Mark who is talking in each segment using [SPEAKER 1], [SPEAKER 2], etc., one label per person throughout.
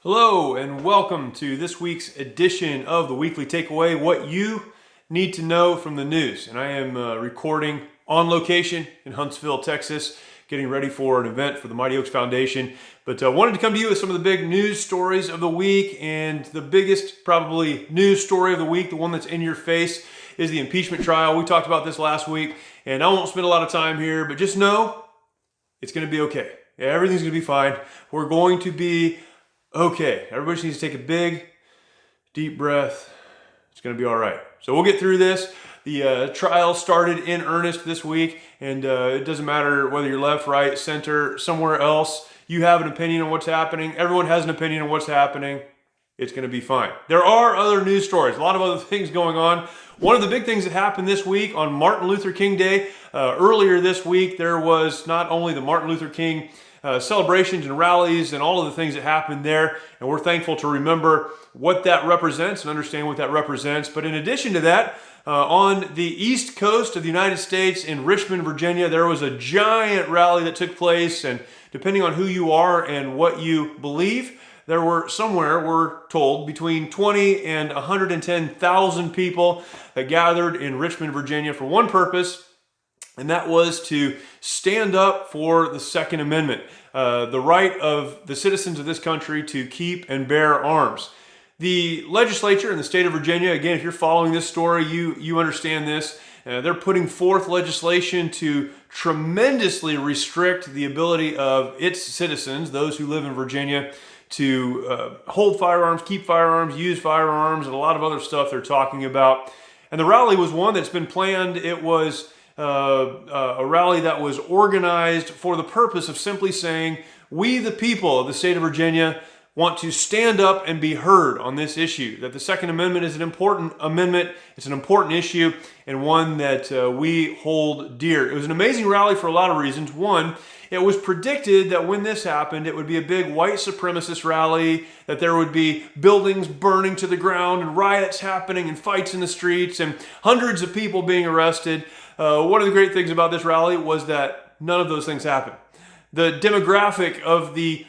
[SPEAKER 1] Hello and welcome to this week's edition of the Weekly Takeaway, what you need to know from the news. And I am recording on location in Huntsville, Texas, getting ready for an event for the Mighty Oaks Foundation. But I wanted to come to you with some of the big news stories of the week, and the biggest probably news story of the week, the one that's in your face, is the impeachment trial. We talked about this last week, and I won't spend a lot of time here, but just know it's going to be okay. Everything's going to be fine. We're going to be okay. Everybody just needs to take a big, deep breath. It's going to be all right. So we'll get through this. The trial started in earnest this week, and it doesn't matter whether you're left, right, center, somewhere else. You have an opinion on what's happening. Everyone has an opinion on what's happening. It's going to be fine. There are other news stories, a lot of other things going on. One of the big things that happened this week on Martin Luther King Day, earlier this week, there was not only the Martin Luther King celebrations and rallies and all of the things that happened there, and we're thankful to remember what that represents and understand what that represents. But in addition to that, on the east coast of the United States in Richmond, Virginia, there was a giant rally that took place, and depending on who you are and what you believe, there were somewhere, we're told, between 20 and 110,000 people that gathered in Richmond, Virginia for one purpose, and that was to stand up for the Second Amendment, the right of the citizens of this country to keep and bear arms. The legislature in the state of Virginia, again, if you're following this story, you understand this. They're putting forth legislation to tremendously restrict the ability of its citizens, those who live in Virginia, to hold firearms, keep firearms, use firearms, and a lot of other stuff they're talking about. And the rally was one that's been planned. It was a rally that was organized for the purpose of simply saying, we the people of the state of Virginia want to stand up and be heard on this issue, that the Second Amendment is an important amendment, it's an important issue, and one that we hold dear. It was an amazing rally for a lot of reasons. One, it was predicted that when this happened, it would be a big white supremacist rally, that there would be buildings burning to the ground and riots happening and fights in the streets and hundreds of people being arrested. One of the great things about this rally was that none of those things happened. The demographic of the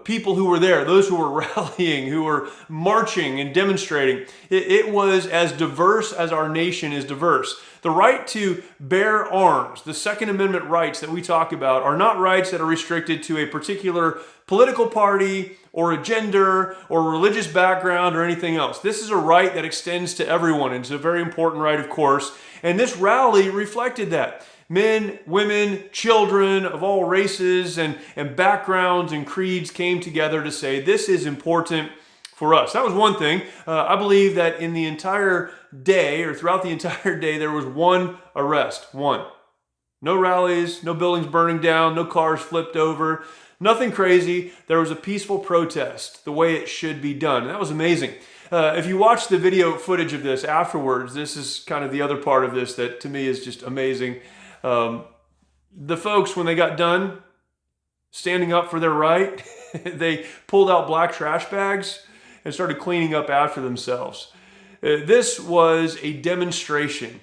[SPEAKER 1] people who were there, those who were rallying, who were marching and demonstrating, it was as diverse as our nation is diverse. The right to bear arms, the Second Amendment rights that we talk about, are not rights that are restricted to a particular political party or a gender or religious background or anything else. This is a right that extends to everyone. It's a very important right, of course. And this rally reflected that. Men, women, children of all races and backgrounds and creeds came together to say, this is important for us. That was one thing. I believe that in the entire day, or throughout the entire day, there was one arrest. One. No rallies, no buildings burning down, no cars flipped over, nothing crazy. There was a peaceful protest, the way it should be done. And that was amazing. If you watch the video footage of this afterwards, this is kind of the other part of this that to me is just amazing. The folks, when they got done standing up for their right, they pulled out black trash bags and started cleaning up after themselves. This was a demonstration,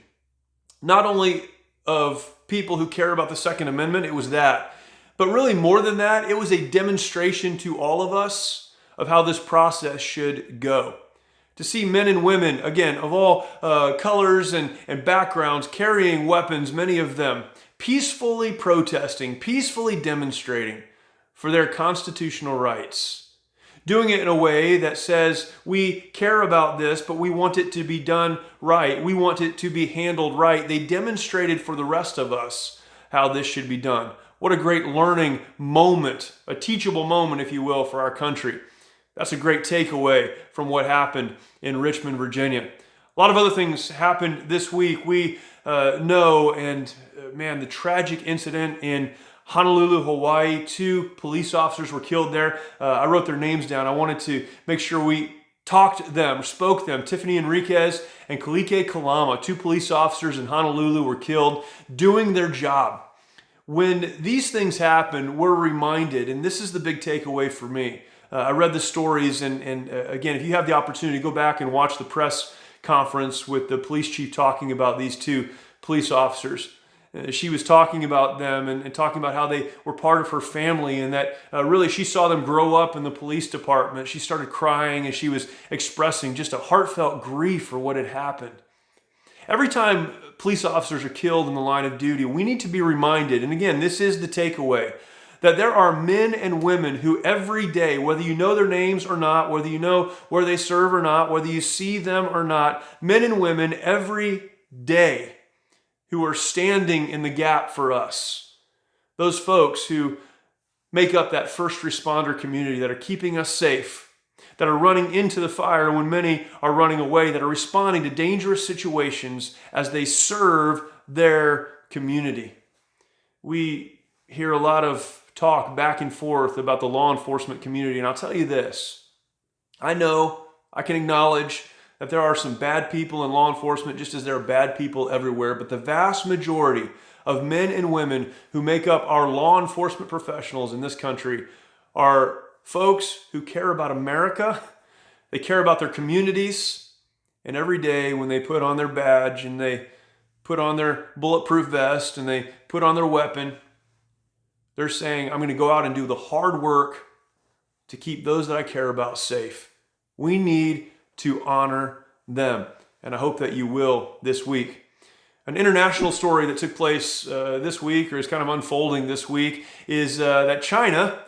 [SPEAKER 1] not only of people who care about the Second Amendment, it was that, but really more than that, it was a demonstration to all of us of how this process should go. To see men and women, again, of all colors and backgrounds, carrying weapons, many of them, peacefully protesting, peacefully demonstrating for their constitutional rights. Doing it in a way that says, we care about this, but we want it to be done right. We want it to be handled right. They demonstrated for the rest of us how this should be done. What a great learning moment, a teachable moment, if you will, for our country. That's a great takeaway from what happened in Richmond, Virginia. A lot of other things happened this week. We know, and man, the tragic incident in Honolulu, Hawaii. 2 police officers were killed there. I wrote their names down. I wanted to make sure we talked them, spoke them. Tiffany Enriquez and Kalike Kalama, 2 police officers in Honolulu, were killed doing their job. When these things happen, we're reminded, and this is the big takeaway for me. I read the stories, and again, if you have the opportunity, go back and watch the press conference with the police chief talking about these 2 police officers. She was talking about them and talking about how they were part of her family, and that really she saw them grow up in the police department. She started crying as she was expressing just a heartfelt grief for what had happened. Every time police officers are killed in the line of duty, we need to be reminded, and again, this is the takeaway, that there are men and women who every day, whether you know their names or not, whether you know where they serve or not, whether you see them or not, men and women every day who are standing in the gap for us. Those folks who make up that first responder community, that are keeping us safe, that are running into the fire when many are running away, that are responding to dangerous situations as they serve their community. We hear a lot of talk back and forth about the law enforcement community, and I'll tell you this. I know, I can acknowledge that there are some bad people in law enforcement, just as there are bad people everywhere, but the vast majority of men and women who make up our law enforcement professionals in this country are folks who care about America, they care about their communities, and every day when they put on their badge and they put on their bulletproof vest and they put on their weapon, they're saying, I'm going to go out and do the hard work to keep those that I care about safe. We need to honor them, and I hope that you will this week. An international story that took place this week, or is kind of unfolding this week, is that China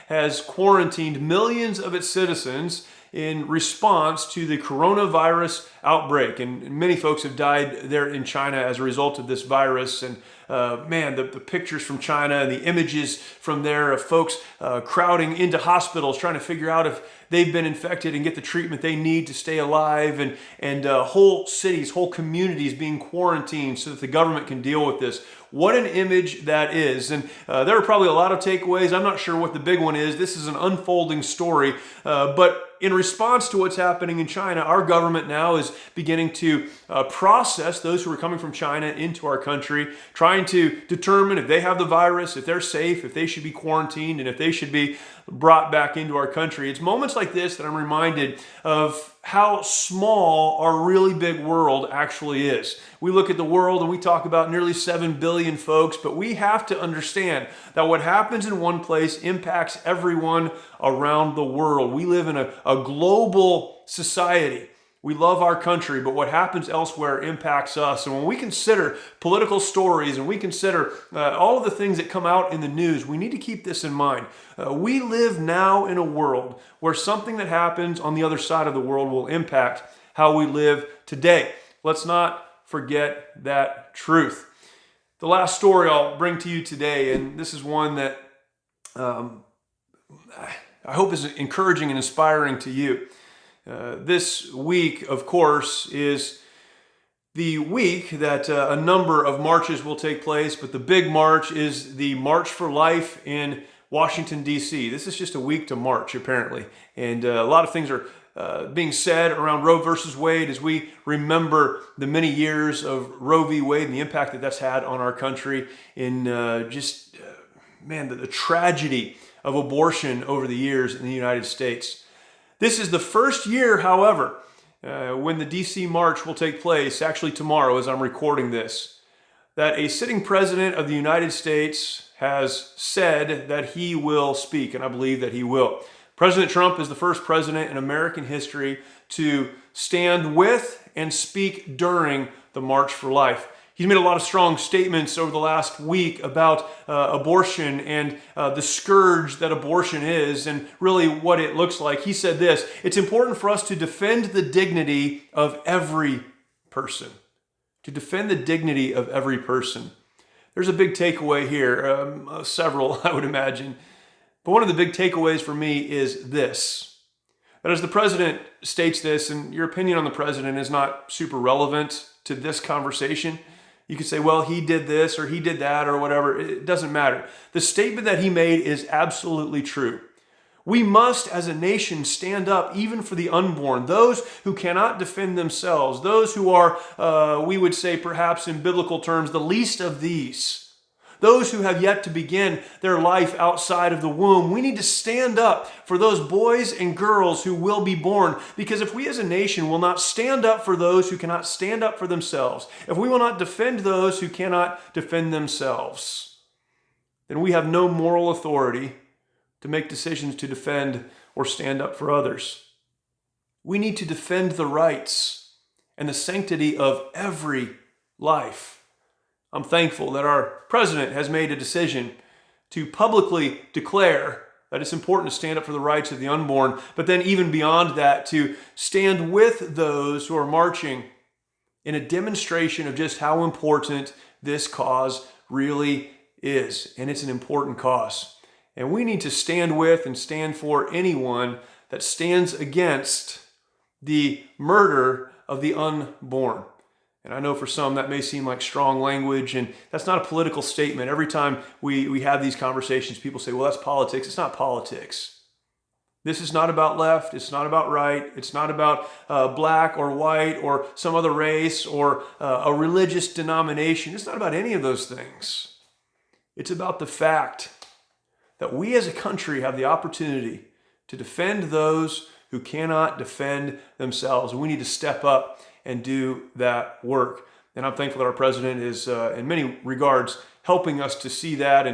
[SPEAKER 1] has quarantined millions of its citizens in response to the coronavirus outbreak. And many folks have died there in China as a result of this virus. And the pictures from China and the images from there of folks crowding into hospitals trying to figure out if they've been infected and get the treatment they need to stay alive, and whole cities, whole communities being quarantined so that the government can deal with this. What an image that is. And there are probably a lot of takeaways. I'm not sure what the big one is. This is an unfolding story, but in response to what's happening in China, our government now is beginning to process those who are coming from China into our country, trying to determine if they have the virus, if they're safe, if they should be quarantined, and if they should be brought back into our country. It's moments like this that I'm reminded of how small our really big world actually is. We look at the world and we talk about nearly 7 billion folks, but we have to understand that what happens in one place impacts everyone around the world. We live in a global society. We love our country, but what happens elsewhere impacts us. And when we consider political stories and we consider all of the things that come out in the news, we need to keep this in mind. We live now in a world where something that happens on the other side of the world will impact how we live today. Let's not forget that truth. The last story I'll bring to you today, and this is one that I hope is encouraging and inspiring to you. This week, of course, is the week that a number of marches will take place, but the big march is the March for Life in Washington, D.C. This is just a week to march, apparently, and a lot of things are being said around Roe versus Wade as we remember the many years of Roe v. Wade and the impact that that's had on our country in the tragedy of abortion over the years in the United States. This is the first year, however, when the D.C. March will take place, actually tomorrow as I'm recording this, that a sitting president of the United States has said that he will speak, and I believe that he will. President Trump is the first president in American history to stand with and speak during the March for Life. He's made a lot of strong statements over the last week about abortion and the scourge that abortion is and really what it looks like. He said this: it's important for us to defend the dignity of every person. To defend the dignity of every person. There's a big takeaway here, several I would imagine. But one of the big takeaways for me is this: that as the president states this, and your opinion on the president is not super relevant to this conversation, you could say, well, he did this or he did that or whatever. It doesn't matter. The statement that he made is absolutely true. We must, as a nation, stand up even for the unborn, those who cannot defend themselves, those who are, we would say perhaps in biblical terms, the least of these, those who have yet to begin their life outside of the womb. We need to stand up for those boys and girls who will be born, because if we as a nation will not stand up for those who cannot stand up for themselves, if we will not defend those who cannot defend themselves, then we have no moral authority to make decisions to defend or stand up for others. We need to defend the rights and the sanctity of every life. I'm thankful that our president has made a decision to publicly declare that it's important to stand up for the rights of the unborn, but then even beyond that, to stand with those who are marching in a demonstration of just how important this cause really is. And it's an important cause. And we need to stand with and stand for anyone that stands against the murder of the unborn. And I know for some that may seem like strong language, and that's not a political statement. Every time we have these conversations, people say, well, that's politics. It's not politics. This is not about left. It's not about right. It's not about black or white or some other race or a religious denomination. It's not about any of those things. It's about the fact that we as a country have the opportunity to defend those who cannot defend themselves. And we need to step up and do that work. And I'm thankful that our president is, in many regards, helping us to see that.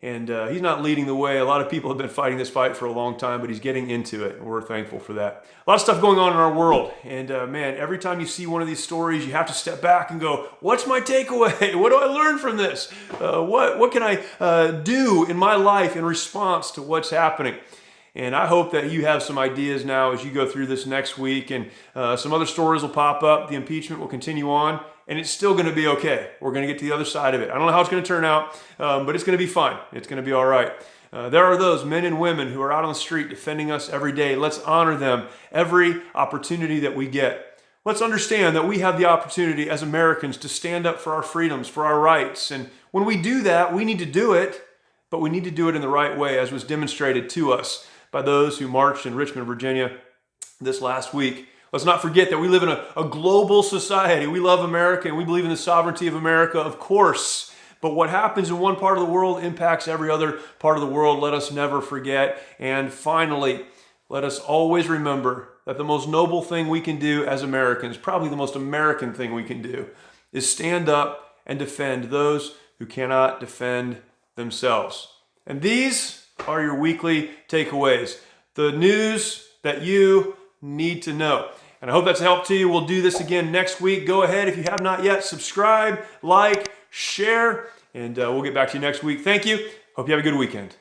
[SPEAKER 1] And he's not leading the way. A lot of people have been fighting this fight for a long time, but he's getting into it. And we're thankful for that. A lot of stuff going on in our world. And man, every time you see one of these stories, you have to step back and go, what's my takeaway? What do I learn from this? What can I do in my life in response to what's happening? And I hope that you have some ideas now as you go through this next week, and some other stories will pop up. The impeachment will continue on, and it's still going to be okay. We're going to get to the other side of it. I don't know how it's going to turn out, but it's going to be fine. It's going to be all right. There are those men and women who are out on the street defending us every day. Let's honor them every opportunity that we get. Let's understand that we have the opportunity as Americans to stand up for our freedoms, for our rights. And when we do that, we need to do it, but we need to do it in the right way, as was demonstrated to us by those who marched in Richmond, Virginia this last week. Let's not forget that we live in a global society. We love America and we believe in the sovereignty of America, of course. But what happens in one part of the world impacts every other part of the world. Let us never forget. And finally, let us always remember that the most noble thing we can do as Americans, probably the most American thing we can do, is stand up and defend those who cannot defend themselves. And these are your weekly takeaways, the news that you need to know. And I hope that's helped to you. We'll do this again next week. Go ahead, if you have not yet, subscribe, like, share, and we'll get back to you next week. Thank you. Hope you have a good weekend.